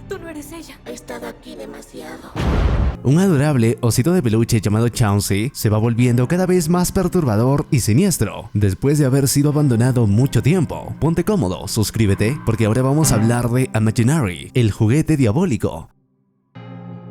Tú no eres ella. He estado aquí demasiado. Un adorable osito de peluche llamado Chauncey se va volviendo cada vez más perturbador y siniestro después de haber sido abandonado mucho tiempo. Ponte cómodo, suscríbete, porque ahora vamos a hablar de Imaginary, el juguete diabólico.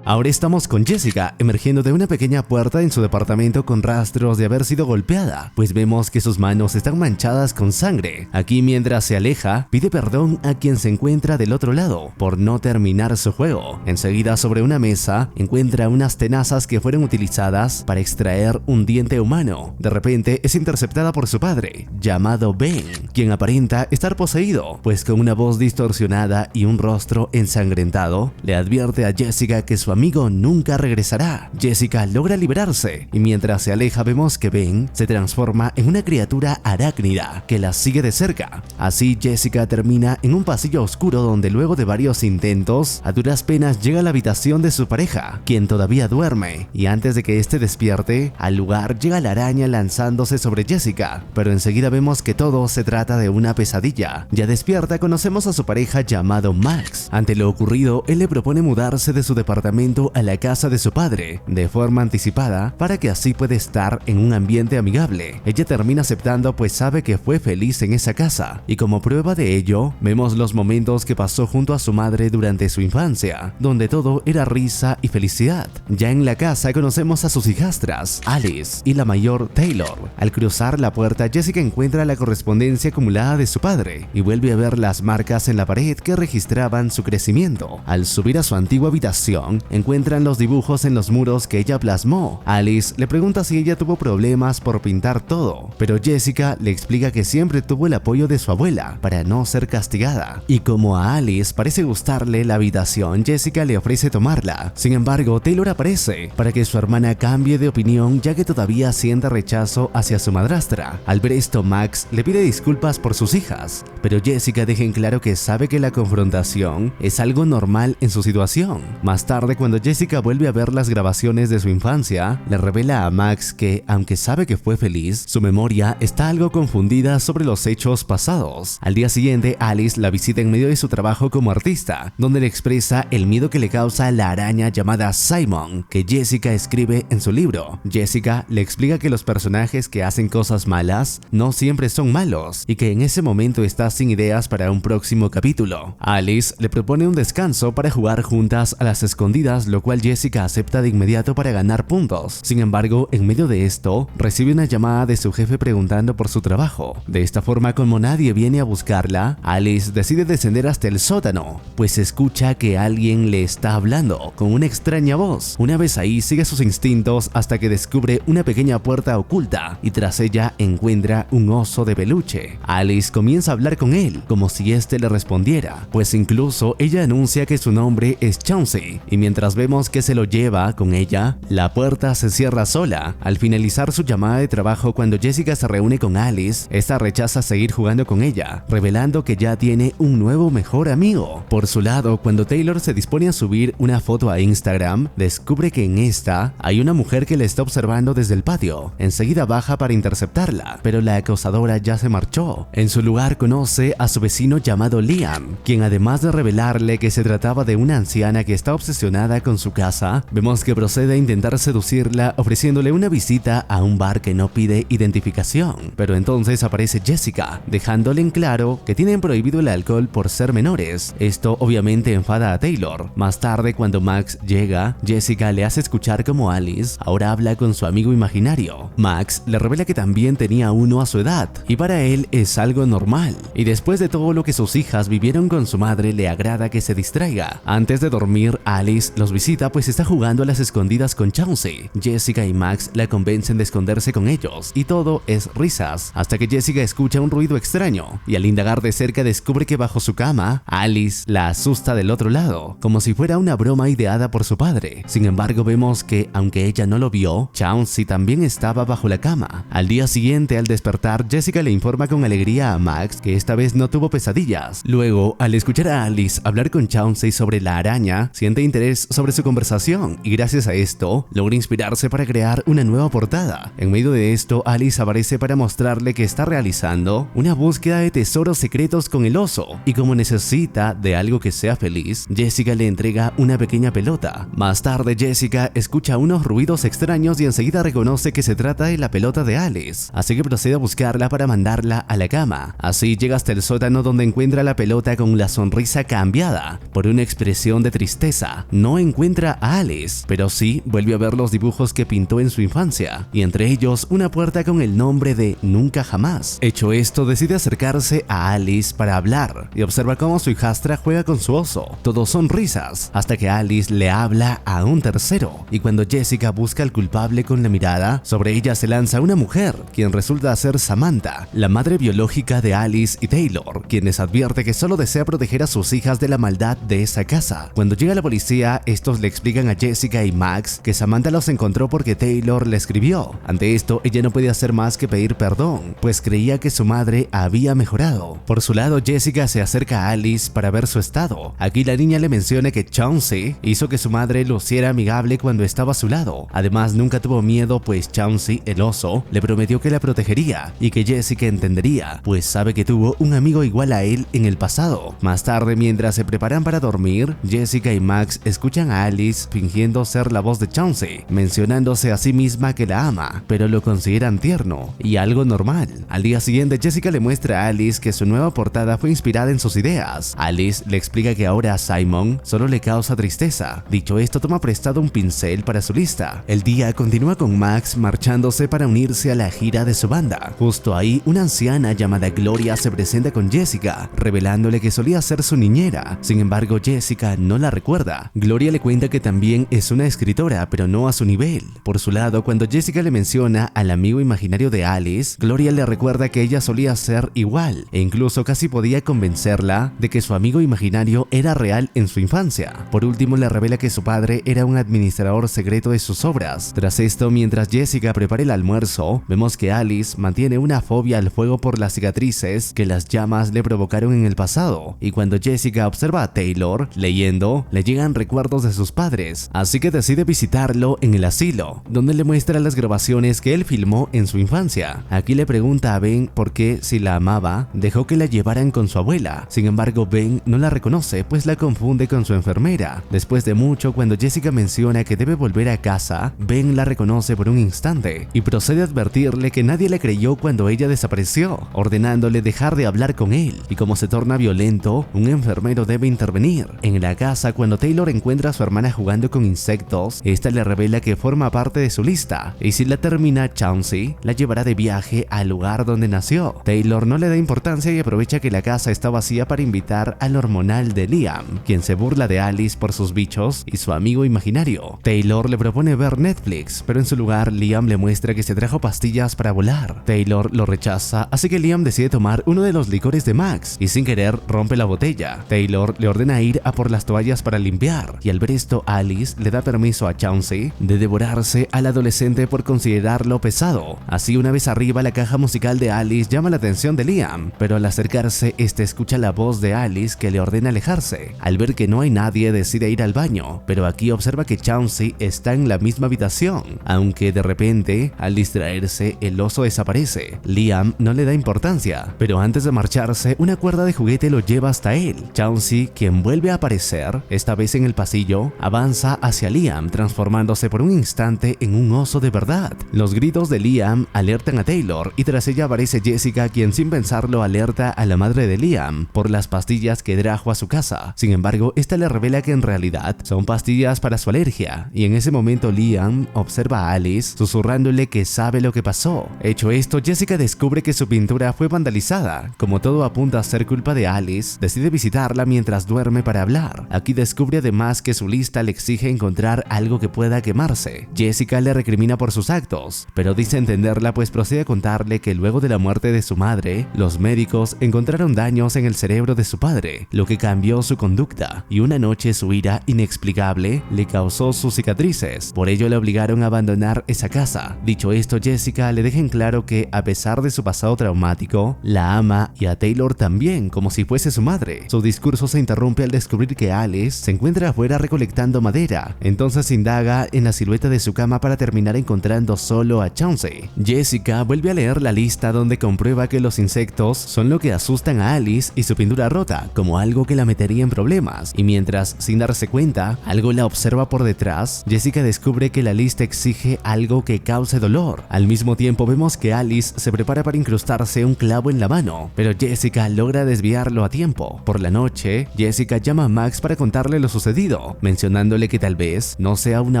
Ahora estamos con Jessica emergiendo de una pequeña puerta en su departamento con rastros de haber sido golpeada, pues vemos que sus manos están manchadas con sangre. Aquí, mientras se aleja, pide perdón a quien se encuentra del otro lado por no terminar su juego. Enseguida, sobre una mesa, encuentra unas tenazas que fueron utilizadas para extraer un diente humano. De repente es interceptada por su padre, llamado Ben, quien aparenta estar poseído, pues con una voz distorsionada y un rostro ensangrentado, le advierte a Jessica que su amigo nunca regresará. Jessica logra liberarse y mientras se aleja vemos que Ben se transforma en una criatura arácnida que la sigue de cerca. Así Jessica termina en un pasillo oscuro donde luego de varios intentos a duras penas llega a la habitación de su pareja, quien todavía duerme, y antes de que éste despierte, al lugar llega la araña lanzándose sobre Jessica, pero enseguida vemos que todo se trata de una pesadilla. Ya despierta conocemos a su pareja llamado Max. Ante lo ocurrido, él le propone mudarse de su departamento a la casa de su padre de forma anticipada para que así pueda estar en un ambiente amigable. Ella termina aceptando pues sabe que fue feliz en esa casa, y como prueba de ello vemos los momentos que pasó junto a su madre durante su infancia, donde todo era risa y felicidad. Ya en la casa conocemos a sus hijastras, Alice y la mayor Taylor. Al cruzar la puerta, Jessica encuentra la correspondencia acumulada de su padre y vuelve a ver las marcas en la pared que registraban su crecimiento. Al subir a su antigua habitación, encuentran los dibujos en los muros que ella plasmó. Alice le pregunta si ella tuvo problemas por pintar todo, pero Jessica le explica que siempre tuvo el apoyo de su abuela para no ser castigada. Y como a Alice parece gustarle la habitación, Jessica le ofrece tomarla. Sin embargo, Taylor aparece para que su hermana cambie de opinión, ya que todavía siente rechazo hacia su madrastra. Al ver esto, Max le pide disculpas por sus hijas, pero Jessica deja en claro que sabe que la confrontación es algo normal en su situación. Más tarde, cuando Jessica vuelve a ver las grabaciones de su infancia, le revela a Max que, aunque sabe que fue feliz, su memoria está algo confundida sobre los hechos pasados. Al día siguiente, Alice la visita en medio de su trabajo como artista, donde le expresa el miedo que le causa la araña llamada Simon, que Jessica escribe en su libro. Jessica le explica que los personajes que hacen cosas malas no siempre son malos, y que en ese momento está sin ideas para un próximo capítulo. Alice le propone un descanso para jugar juntas a las escondidas, lo cual Jessica acepta de inmediato para ganar puntos. Sin embargo, en medio de esto, recibe una llamada de su jefe preguntando por su trabajo. De esta forma, como nadie viene a buscarla, Alice decide descender hasta el sótano, pues escucha que alguien le está hablando con una extraña voz. Una vez ahí, sigue sus instintos hasta que descubre una pequeña puerta oculta y tras ella encuentra un oso de peluche. Alice comienza a hablar con él, como si éste le respondiera, pues incluso ella anuncia que su nombre es Chauncey, y mientras vemos que se lo lleva con ella, la puerta se cierra sola. Al finalizar su llamada de trabajo, cuando Jessica se reúne con Alice, esta rechaza seguir jugando con ella, revelando que ya tiene un nuevo mejor amigo. Por su lado, cuando Taylor se dispone a subir una foto a Instagram, descubre que en esta hay una mujer que le está observando desde el patio. Enseguida baja para interceptarla, pero la acosadora ya se marchó. En su lugar conoce a su vecino llamado Liam, quien además de revelarle que se trataba de una anciana que está obsesionada con su casa, vemos que procede a intentar seducirla ofreciéndole una visita a un bar que no pide identificación. Pero entonces aparece Jessica, dejándole en claro que tienen prohibido el alcohol por ser menores. Esto obviamente enfada a Taylor. Más tarde, cuando Max llega, Jessica le hace escuchar cómo Alice ahora habla con su amigo imaginario. Max le revela que también tenía uno a su edad, y para él es algo normal. Y después de todo lo que sus hijas vivieron con su madre, le agrada que se distraiga. Antes de dormir, Alice los visita pues está jugando a las escondidas con Chauncey. Jessica y Max la convencen de esconderse con ellos y todo es risas, hasta que Jessica escucha un ruido extraño y al indagar de cerca descubre que bajo su cama, Alice la asusta del otro lado, como si fuera una broma ideada por su padre. Sin embargo, vemos que, aunque ella no lo vio, Chauncey también estaba bajo la cama. Al día siguiente, al despertar, Jessica le informa con alegría a Max que esta vez no tuvo pesadillas. Luego, al escuchar a Alice hablar con Chauncey sobre la araña, siente interés sobre su conversación y gracias a esto logra inspirarse para crear una nueva portada. En medio de esto, Alice aparece para mostrarle que está realizando una búsqueda de tesoros secretos con el oso y como necesita de algo que sea feliz, Jessica le entrega una pequeña pelota. Más tarde, Jessica escucha unos ruidos extraños y enseguida reconoce que se trata de la pelota de Alice, así que procede a buscarla para mandarla a la cama. Así llega hasta el sótano donde encuentra la pelota con la sonrisa cambiada por una expresión de tristeza. No encuentra a Alice, pero sí vuelve a ver los dibujos que pintó en su infancia, y entre ellos una puerta con el nombre de Nunca Jamás. Hecho esto, decide acercarse a Alice para hablar y observa cómo su hijastra juega con su oso. Todos son risas, hasta que Alice le habla a un tercero, y cuando Jessica busca al culpable con la mirada, sobre ella se lanza una mujer, quien resulta ser Samantha, la madre biológica de Alice y Taylor, quienes advierte que solo desea proteger a sus hijas de la maldad de esa casa. Cuando llega la policía, estos le explican a Jessica y Max que Samantha los encontró porque Taylor le escribió. Ante esto, ella no podía hacer más que pedir perdón, pues creía que su madre había mejorado. Por su lado, Jessica se acerca a Alice para ver su estado. Aquí la niña le menciona que Chauncey hizo que su madre luciera amigable cuando estaba a su lado. Además, nunca tuvo miedo, pues Chauncey, el oso, le prometió que la protegería y que Jessica entendería, pues sabe que tuvo un amigo igual a él en el pasado. Más tarde, mientras se preparan para dormir, Jessica y Max escuchan a Alice fingiendo ser la voz de Chauncey, mencionándose a sí misma que la ama, pero lo consideran tierno y algo normal. Al día siguiente, Jessica le muestra a Alice que su nueva portada fue inspirada en sus ideas. Alice le explica que ahora a Simon solo le causa tristeza. Dicho esto, toma prestado un pincel para su lista. El día continúa con Max marchándose para unirse a la gira de su banda. Justo ahí, una anciana llamada Gloria se presenta con Jessica, revelándole que solía ser su niñera. Sin embargo, Jessica no la recuerda. Gloria le cuenta que también es una escritora, pero no a su nivel. Por su lado, cuando Jessica le menciona al amigo imaginario de Alice, Gloria le recuerda que ella solía ser igual, e incluso casi podía convencerla de que su amigo imaginario era real en su infancia. Por último, le revela que su padre era un administrador secreto de sus obras. Tras esto, mientras Jessica prepara el almuerzo, vemos que Alice mantiene una fobia al fuego por las cicatrices que las llamas le provocaron en el pasado, y cuando Jessica observa a Taylor leyendo, le llegan recuerdos de sus padres, así que decide visitarlo en el asilo, donde le muestra las grabaciones que él filmó en su infancia. Aquí le pregunta a Ben por qué, si la amaba, dejó que la llevaran con su abuela. Sin embargo, Ben no la reconoce, pues la confunde con su enfermera. Después de mucho, cuando Jessica menciona que debe volver a casa, Ben la reconoce por un instante y procede a advertirle que nadie le creyó cuando ella desapareció, ordenándole dejar de hablar con él. Y como se torna violento, un enfermero debe intervenir. En la casa, cuando Taylor encuentra a su hermana jugando con insectos, esta le revela que forma parte de su lista, y si la termina, Chauncey la llevará de viaje al lugar donde nació. Taylor no le da importancia y aprovecha que la casa está vacía para invitar al hormonal de Liam, quien se burla de Alice por sus bichos y su amigo imaginario. Taylor le propone ver Netflix, pero en su lugar Liam le muestra que se trajo pastillas para volar. Taylor lo rechaza, así que Liam decide tomar uno de los licores de Max y sin querer rompe la botella. Taylor le ordena ir a por las toallas para limpiar, y al ver esto, Alice le da permiso a Chauncey de devorarse al adolescente por considerarlo pesado. Así, una vez arriba, la caja musical de Alice llama la atención de Liam, pero al acercarse, este escucha la voz de Alice que le ordena alejarse. Al ver que no hay nadie, decide ir al baño, pero aquí observa que Chauncey está en la misma habitación, aunque de repente, al distraerse, el oso desaparece. Liam no le da importancia, pero antes de marcharse, una cuerda de juguete lo lleva hasta él. Chauncey, quien vuelve a aparecer, esta vez en el pasillo, avanza hacia Liam, transformándose por un instante en un oso de verdad. Los gritos de Liam alertan a Taylor, y tras ella aparece Jessica, quien sin pensarlo alerta a la madre de Liam por las pastillas que trajo a su casa. Sin embargo, esta le revela que en realidad son pastillas para su alergia, y en ese momento Liam observa a Alice susurrándole que sabe lo que pasó. Hecho esto, Jessica descubre que su pintura fue vandalizada. Como todo apunta a ser culpa de Alice, decide visitarla mientras duerme para hablar. Aquí descubre además que su lista le exige encontrar algo que pueda quemarse. Jessica le recrimina por sus actos, pero dice entenderla, pues procede a contarle que luego de la muerte de su madre, los médicos encontraron daños en el cerebro de su padre, lo que cambió su conducta, y una noche su ira inexplicable le causó sus cicatrices. Por ello le obligaron a abandonar esa casa. Dicho esto, Jessica le deja en claro que, a pesar de su pasado traumático, la ama, y a Taylor también, como si fuese su madre. Su discurso se interrumpe al descubrir que Alice se encuentra afuera recolectando madera. Entonces indaga en la silueta de su cama para terminar encontrando solo a Chauncey. Jessica vuelve a leer la lista donde comprueba que los insectos son lo que asustan a Alice y su pintura rota, como algo algo que la metería en problemas, y mientras, sin darse cuenta, algo la observa por detrás, Jessica descubre que la lista exige algo que cause dolor. Al mismo tiempo vemos que Alice se prepara para incrustarse un clavo en la mano, pero Jessica logra desviarlo a tiempo. Por la noche, Jessica llama a Max para contarle lo sucedido, mencionándole que tal vez no sea una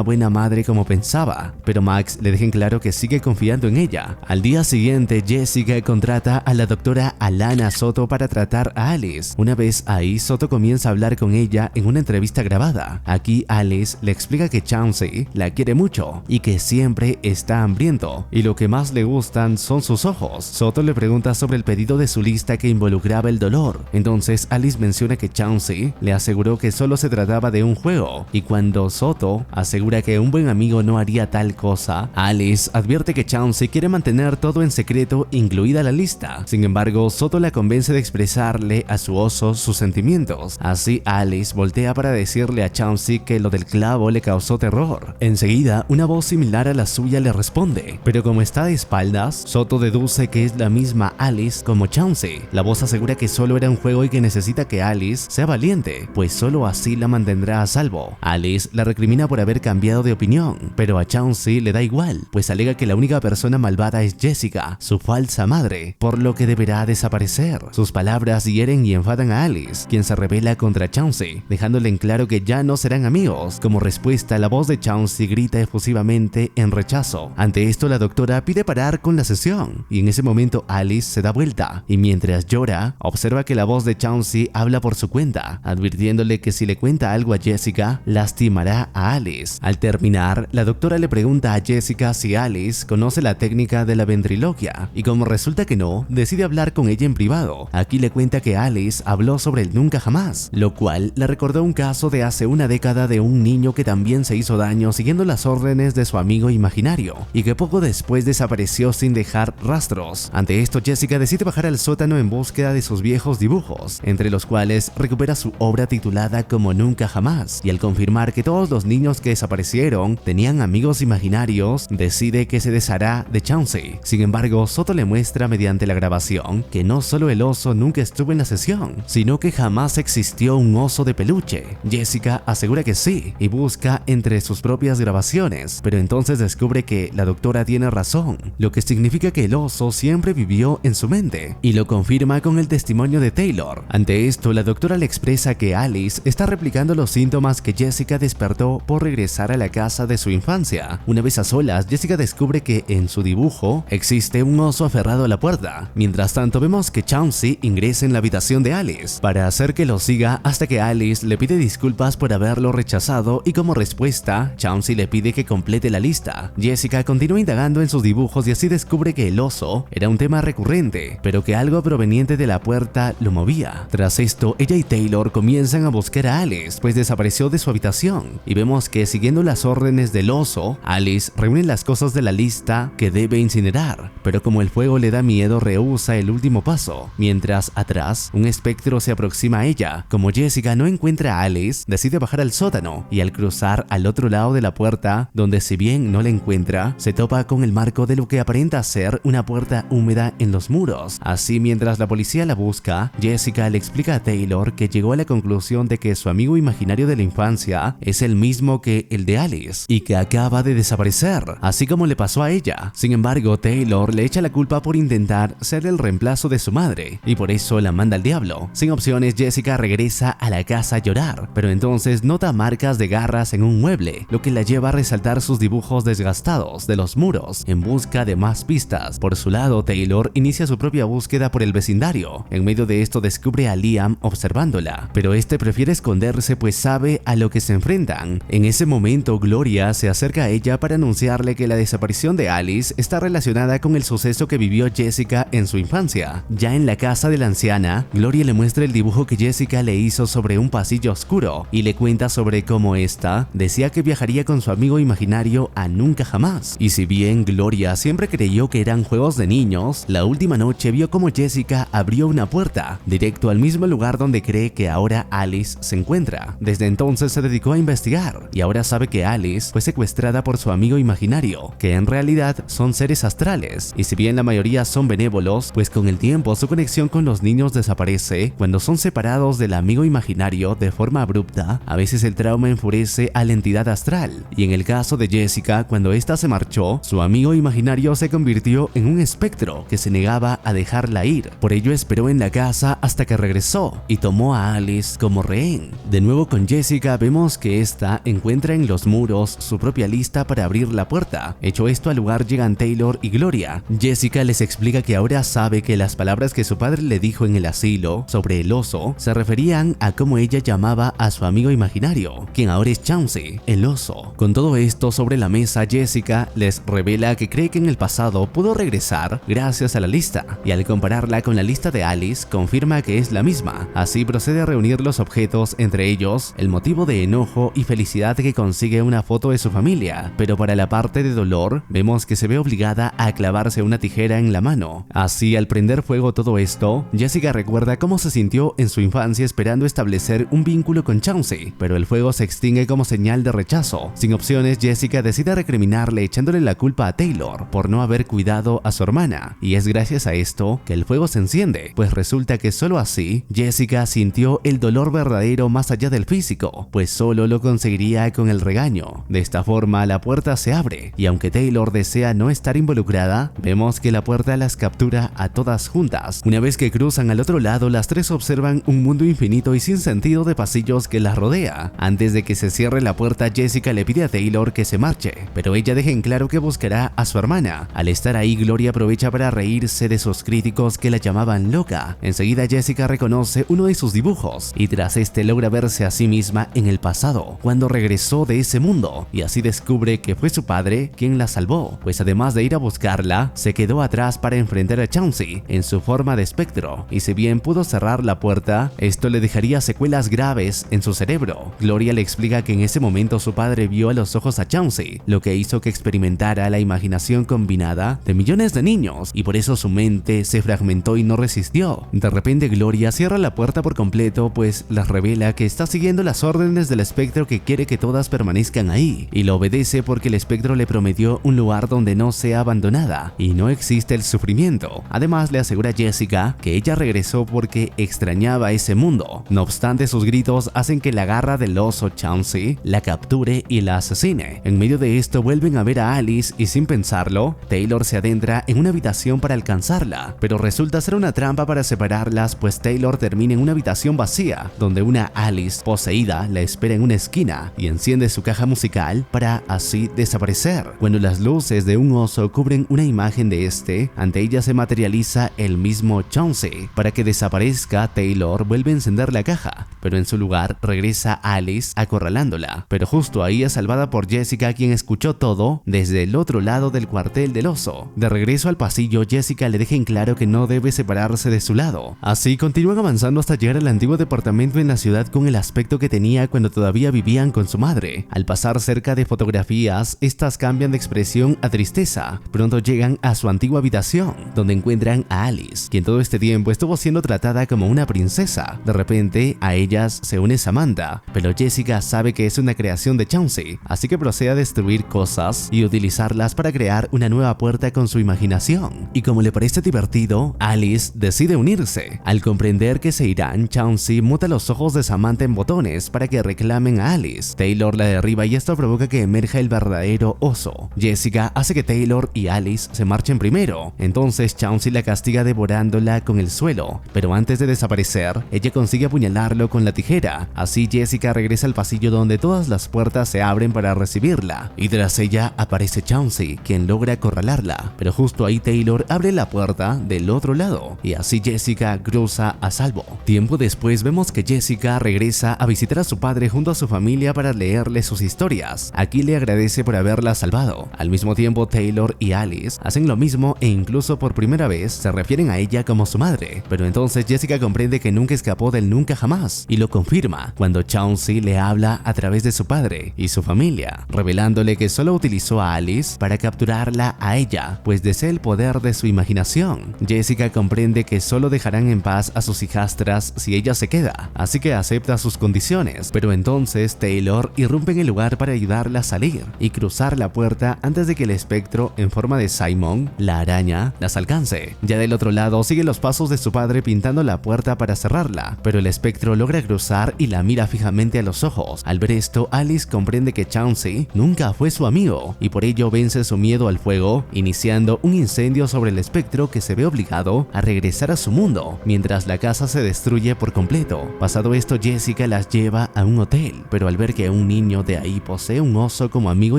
buena madre como pensaba, pero Max le deja en claro que sigue confiando en ella. Al día siguiente, Jessica contrata a la doctora Alana Soto para tratar a Alice. Una vez ahí, Soto comienza a hablar con ella en una entrevista grabada. Aquí Alice le explica que Chauncey la quiere mucho y que siempre está hambriento, y lo que más le gustan son sus ojos. Soto le pregunta sobre el pedido de su lista que involucraba el dolor. Entonces Alice menciona que Chauncey le aseguró que solo se trataba de un juego, y cuando Soto asegura que un buen amigo no haría tal cosa, Alice advierte que Chauncey quiere mantener todo en secreto, incluida la lista. Sin embargo, Soto la convence de expresarle a su oso sus sentimientos. Así Alice voltea para decirle a Chauncey que lo del clavo le causó terror. Enseguida, una voz similar a la suya le responde, pero como está de espaldas, Soto deduce que es la misma Alice como Chauncey. La voz asegura que solo era un juego y que necesita que Alice sea valiente, pues solo así la mantendrá a salvo. Alice la recrimina por haber cambiado de opinión, pero a Chauncey le da igual, pues alega que la única persona malvada es Jessica, su falsa madre, por lo que deberá desaparecer. Sus palabras hieren y enfadan a Alice, quien se rebela contra Chauncey, dejándole en claro que ya no serán amigos. Como respuesta, la voz de Chauncey grita efusivamente en rechazo. Ante esto, la doctora pide parar con la sesión, y en ese momento Alice se da vuelta, y mientras llora, observa que la voz de Chauncey habla por su cuenta, advirtiéndole que si le cuenta algo a Jessica, lastimará a Alice. Al terminar, la doctora le pregunta a Jessica si Alice conoce la técnica de la ventriloquia, y como resulta que no, decide hablar con ella en privado. Aquí le cuenta que Alice habló sobre el nunca jamás, lo cual le recordó un caso de hace una década de un niño que también se hizo daño siguiendo las órdenes de su amigo imaginario, y que poco después desapareció sin dejar rastros. Ante esto, Jessica decide bajar al sótano en búsqueda de sus viejos dibujos, entre los cuales recupera su obra titulada Como Nunca Jamás, y al confirmar que todos los niños que desaparecieron tenían amigos imaginarios, decide que se deshará de Chauncey. Sin embargo, Soto le muestra mediante la grabación que no solo el oso nunca estuvo en la sesión, sino que jamás existió un oso de peluche. Jessica asegura que sí, y busca entre sus propias grabaciones, pero entonces descubre que la doctora tiene razón, lo que significa que el oso siempre vivió en su mente, y lo confirma con el testimonio de Taylor. Ante esto, la doctora le expresa que Alice está replicando los síntomas que Jessica despertó por regresar a la casa de su infancia. Una vez a solas, Jessica descubre que en su dibujo existe un oso aferrado a la puerta. Mientras tanto, vemos que Chauncey ingresa en la habitación de Alice para hacer que lo siga hasta que Alice le pide disculpas por haberlo rechazado, y como respuesta, Chauncey le pide que complete la lista. Jessica continúa indagando en sus dibujos y así descubre que el oso era un tema recurrente, pero que algo proveniente de la puerta lo movía. Tras esto, ella y Taylor comienzan a buscar a Alice, pues desapareció de su habitación, y vemos que siguiendo las órdenes del oso, Alice reúne las cosas de la lista que debe incinerar, pero como el fuego le da miedo, rehúsa el último paso. Mientras atrás, un espectro se aproxima a ella. Como Jessica no encuentra a Alice, decide bajar al sótano, y al cruzar al otro lado de la puerta, donde si bien no la encuentra, se topa con el marco de lo que aparenta ser una puerta húmeda en los muros. Así, mientras la policía la busca, Jessica le explica a Taylor que llegó a la conclusión de que su amigo imaginario de la infancia es el mismo que el de Alice, y que acaba de desaparecer, así como le pasó a ella. Sin embargo, Taylor le echa la culpa por intentar ser el reemplazo de su madre, y por eso la manda al diablo. Sin opciones, Jessica regresa a la casa a llorar, pero entonces nota marcas de garras en un mueble, lo que la lleva a resaltar sus dibujos desgastados de los muros en busca de más pistas. Por su lado, Taylor inicia su propia búsqueda por el vecindario. En medio de esto descubre a Liam observándola, pero este prefiere esconderse pues sabe a lo que se enfrentan. En ese momento, Gloria se acerca a ella para anunciarle que la desaparición de Alice está relacionada con el suceso que vivió Jessica en su infancia. Ya en la casa de la anciana, Gloria le muestra el dibujo que Jessica le hizo sobre un pasillo oscuro y le cuenta sobre cómo esta decía que viajaría con su amigo imaginario a nunca jamás. Y si bien Gloria siempre creyó que eran juegos de niños, la última noche vio cómo Jessica abrió una puerta directo al mismo lugar donde cree que ahora Alice se encuentra. Desde entonces se dedicó a investigar y ahora sabe que Alice fue secuestrada por su amigo imaginario, que en realidad son seres astrales, y si bien la mayoría son benévolos, pues con el tiempo su conexión con los niños desaparece cuando son son separados del amigo imaginario de forma abrupta, a veces el trauma enfurece a la entidad astral, y en el caso de Jessica, cuando ésta se marchó, su amigo imaginario se convirtió en un espectro que se negaba a dejarla ir. Por ello esperó en la casa hasta que regresó y tomó a Alice como rehén. De nuevo con Jessica vemos que ésta encuentra en los muros su propia lista para abrir la puerta. Hecho esto, al lugar llegan Taylor y Gloria. Jessica les explica que ahora sabe que las palabras que su padre le dijo en el asilo sobre el oso se referían a cómo ella llamaba a su amigo imaginario, quien ahora es Chauncey, el oso. Con todo esto sobre la mesa, Jessica les revela que cree que en el pasado pudo regresar gracias a la lista, y al compararla con la lista de Alice confirma que es la misma. Así procede a reunir los objetos, entre ellos el motivo de enojo y felicidad que consigue una foto de su familia, pero para la parte de dolor vemos que se ve obligada a clavarse una tijera en la mano. Así, al prender fuego todo esto, Jessica recuerda cómo se sintió en su infancia esperando establecer un vínculo con Chauncey, pero el fuego se extingue como señal de rechazo. Sin opciones, Jessica decide recriminarle echándole la culpa a Taylor por no haber cuidado a su hermana, y es gracias a esto que el fuego se enciende, pues resulta que solo así Jessica sintió el dolor verdadero más allá del físico, pues solo lo conseguiría con el regaño. De esta forma la puerta se abre, y aunque Taylor desea no estar involucrada, vemos que la puerta las captura a todas juntas. Una vez que cruzan al otro lado, las tres observan un mundo infinito y sin sentido de pasillos que las rodea. Antes de que se cierre la puerta, Jessica le pide a Taylor que se marche, pero ella deja en claro que buscará a su hermana. Al estar ahí, Gloria aprovecha para reírse de sus críticos que la llamaban loca. Enseguida Jessica reconoce uno de sus dibujos, y tras este logra verse a sí misma en el pasado, cuando regresó de ese mundo, y así descubre que fue su padre quien la salvó, pues además de ir a buscarla, se quedó atrás para enfrentar a Chauncey en su forma de espectro, y si bien pudo cerrar la puerta, esto le dejaría secuelas graves en su cerebro. Gloria le explica que en ese momento su padre vio a los ojos a Chauncey, lo que hizo que experimentara la imaginación combinada de millones de niños, y por eso su mente se fragmentó y no resistió. De repente Gloria cierra la puerta por completo, pues les revela que está siguiendo las órdenes del espectro que quiere que todas permanezcan ahí, y lo obedece porque el espectro le prometió un lugar donde no sea abandonada y no existe el sufrimiento. Además le asegura a Jessica que ella regresó porque extrañaba ese mundo. No obstante, sus gritos hacen que la garra del oso Chauncey la capture y la asesine. En medio de esto vuelven a ver a Alice y sin pensarlo, Taylor se adentra en una habitación para alcanzarla, pero resulta ser una trampa para separarlas, pues Taylor termina en una habitación vacía donde una Alice poseída la espera en una esquina y enciende su caja musical para así desaparecer. Cuando las luces de un oso cubren una imagen de este, ante ella se materializa el mismo Chauncey. Para que desaparezca, Taylor vuelve a encender la caja, pero en su lugar regresa Alice acorralándola, pero justo ahí es salvada por Jessica, quien escuchó todo desde el otro lado del cuartel del oso. De regreso al pasillo, Jessica le deja en claro que no debe separarse de su lado. Así continúan avanzando hasta llegar al antiguo departamento en la ciudad con el aspecto que tenía cuando todavía vivían con su madre. Al pasar cerca de fotografías, estas cambian de expresión a tristeza. Pronto llegan a su antigua habitación, donde encuentran a Alice, quien todo este tiempo estuvo siendo tratada como una princesa. De repente, a ellas se une Samantha, pero Jessica sabe que es una creación de Chauncey, así que procede a destruir cosas y utilizarlas para crear una nueva puerta con su imaginación. Y como le parece divertido, Alice decide unirse. Al comprender que se irán, Chauncey muta los ojos de Samantha en botones para que reclamen a Alice. Taylor la derriba y esto provoca que emerja el verdadero oso. Jessica hace que Taylor y Alice se marchen primero, entonces Chauncey la castiga devorándola con el suelo, pero antes de desaparecer, ella consigue apuñalarlo con la tijera. Así Jessica regresa al pasillo donde todas las puertas se abren para recibirla, y tras ella aparece Chauncey, quien logra acorralarla, pero justo ahí Taylor abre la puerta del otro lado, y así Jessica cruza a salvo. Tiempo después vemos que Jessica regresa a visitar a su padre junto a su familia para leerle sus historias. Aquí le agradece por haberla salvado. Al mismo tiempo, Taylor y Alice hacen lo mismo e incluso por primera vez se refieren a ella como su madre, pero entonces Jessica comprende que nunca escapó del nunca jamás, y lo confirma cuando Chauncey le habla a través de su padre y su familia, revelándole que solo utilizó a Alice para capturarla a ella, pues desea el poder de su imaginación. Jessica comprende que solo dejarán en paz a sus hijastras si ella se queda, así que acepta sus condiciones, pero entonces Taylor irrumpe en el lugar para ayudarla a salir y cruzar la puerta antes de que el espectro en forma de Simon, la araña, las alcance. Ya del otro lado sigue los pasos de su padre pintando la puerta para cerrarla, pero el espectro logra cruzar y la mira fijamente a los ojos. Al ver esto, Alice comprende que Chauncey nunca fue su amigo y por ello vence su miedo al fuego, iniciando un incendio sobre el espectro que se ve obligado a regresar a su mundo, mientras la casa se destruye por completo. Pasado esto, Jessica las lleva a un hotel, pero al ver que un niño de ahí posee un oso como amigo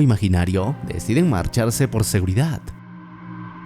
imaginario, deciden marcharse por seguridad.